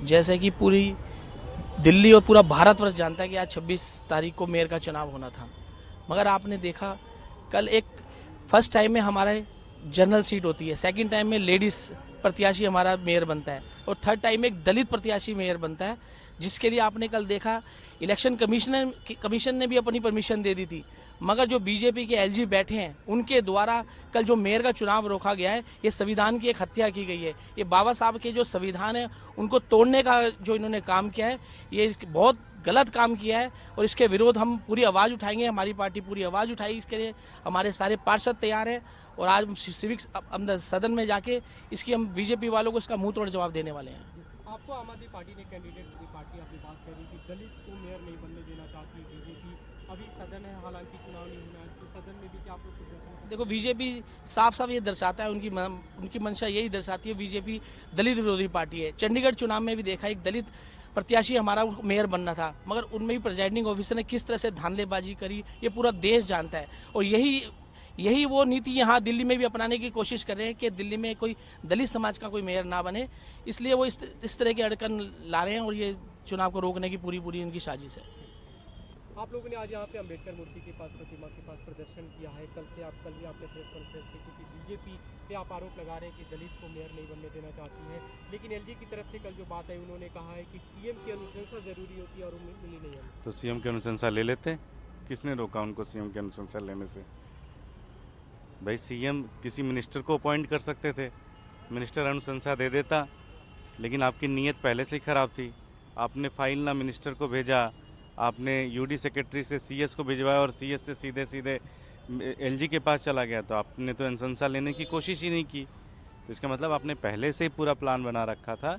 जैसे कि पूरी दिल्ली और पूरा भारतवर्ष जानता है कि आज 26 तारीख को मेयर का चुनाव होना था, मगर आपने देखा कल एक फर्स्ट टाइम में हमारे जनरल सीट होती है, सेकंड टाइम में लेडीज प्रत्याशी हमारा मेयर बनता है और थर्ड टाइम में एक दलित प्रत्याशी मेयर बनता है, जिसके लिए आपने कल देखा इलेक्शन कमीशन ने भी अपनी परमिशन दे दी थी, मगर जो बीजेपी के एलजी बैठे हैं उनके द्वारा कल जो मेयर का चुनाव रोका गया है, ये संविधान की एक हत्या की गई है। ये बाबा साहब के जो संविधान है उनको तोड़ने का जो इन्होंने काम किया है, ये बहुत गलत काम किया है और इसके विरोध हम पूरी आवाज़ उठाएंगे। हमारी पार्टी पूरी आवाज़ उठाएगी इसके लिए, हमारे सारे पार्षद तैयार हैं और आज सिविक्स अंदर सदन में जाके इसकी हम बीजेपी वालों को इसका मुंह तोड़ जवाब देने वाले हैं। आपको आम आदमी पार्टी ने कैंडिडेट की पार्टी आपने बात करी कि दलित को मेयर नहीं बनने देना चाहती है बीजेपी। अभी सदन है, हालांकि चुनाव नहीं होना है, तो सदन में भी क्या आप लोग कुछ दर्शन? देखो, बीजेपी साफ साफ ये दर्शाता है, उनकी मंशा यही दर्शाती है, बीजेपी दलित विरोधी पार्टी है। चंडीगढ़ चुनाव में भी देखा एक दलित प्रत्याशी हमारा मेयर बनना था, मगर उनमें भी प्रिजाइडिंग ऑफिसर ने किस तरह से धांधलेबाजी करी ये पूरा देश जानता है। और यही वो नीति यहाँ दिल्ली में भी अपनाने की कोशिश कर रहे हैं कि दिल्ली में कोई दलित समाज का कोई मेयर ना बने, इसलिए वो इस तरह के अड़कन ला रहे हैं और ये चुनाव को रोकने की पूरी इनकी साजिश है। आप लोगों ने आज यहाँ पे अंबेडकर मूर्ति के पास, प्रतिमा के पास प्रदर्शन किया है। कल भी आपने प्रेस कॉन्फ्रेंस की, क्योंकि बीजेपी पे आप आरोप लगा रहे हैं कि दलित को मेयर नहीं बनने देना चाहती है, लेकिन एलजी की तरफ से कल जो बात है उन्होंने कहा है कि सीएम की अनुशंसा जरूरी होती है और उन्हें मिली नहीं है। तो सीएम की अनुशंसा ले लेते, किसने रोका उनको सीएम की अनुशंसा लेने से? भाई सीएम किसी मिनिस्टर को अपॉइंट कर सकते थे, मिनिस्टर अनुशंसा दे देता, लेकिन आपकी नीयत पहले से ही खराब थी। आपने फाइल ना मिनिस्टर को भेजा, आपने यूडी सेक्रेटरी से सीएस को भिजवाया और सीएस से सीधे एलजी के पास चला गया, तो आपने तो अनुशंसा लेने की कोशिश ही नहीं की। तो इसका मतलब आपने पहले से ही पूरा प्लान बना रखा था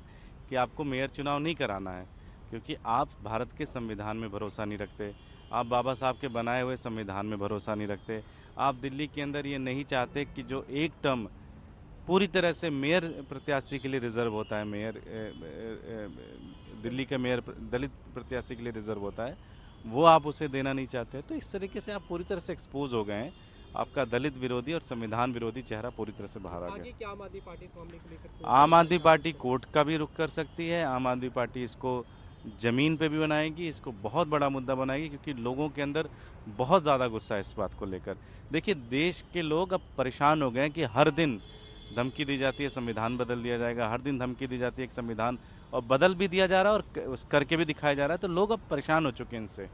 कि आपको मेयर चुनाव नहीं कराना है, क्योंकि आप भारत के संविधान में भरोसा नहीं रखते, आप बाबा साहब के बनाए हुए संविधान में भरोसा नहीं रखते। आप दिल्ली के अंदर ये नहीं चाहते कि जो एक टर्म पूरी तरह से मेयर प्रत्याशी के लिए रिजर्व होता है, दिल्ली का मेयर दलित प्रत्याशी के लिए रिजर्व होता है, वो आप उसे देना नहीं चाहते। तो इस तरीके से आप पूरी तरह से एक्सपोज हो गए हैं, आपका दलित विरोधी और संविधान विरोधी चेहरा पूरी तरह से बाहर आ गया। क्या आम आदमी पार्टी को मामले को लेकर? आम आदमी पार्टी कोर्ट का भी रुख कर सकती है, आम आदमी पार्टी इसको ज़मीन पे भी बनाएगी, इसको बहुत बड़ा मुद्दा बनाएगी, क्योंकि लोगों के अंदर बहुत ज़्यादा गुस्सा है इस बात को लेकर। देखिए, देश के लोग अब परेशान हो गए हैं कि हर दिन धमकी दी जाती है संविधान बदल दिया जाएगा, हर दिन धमकी दी जाती है एक संविधान, और बदल भी दिया जा रहा है और करके भी दिखाया जा रहा है। तो लोग अब परेशान हो चुके हैं इनसे।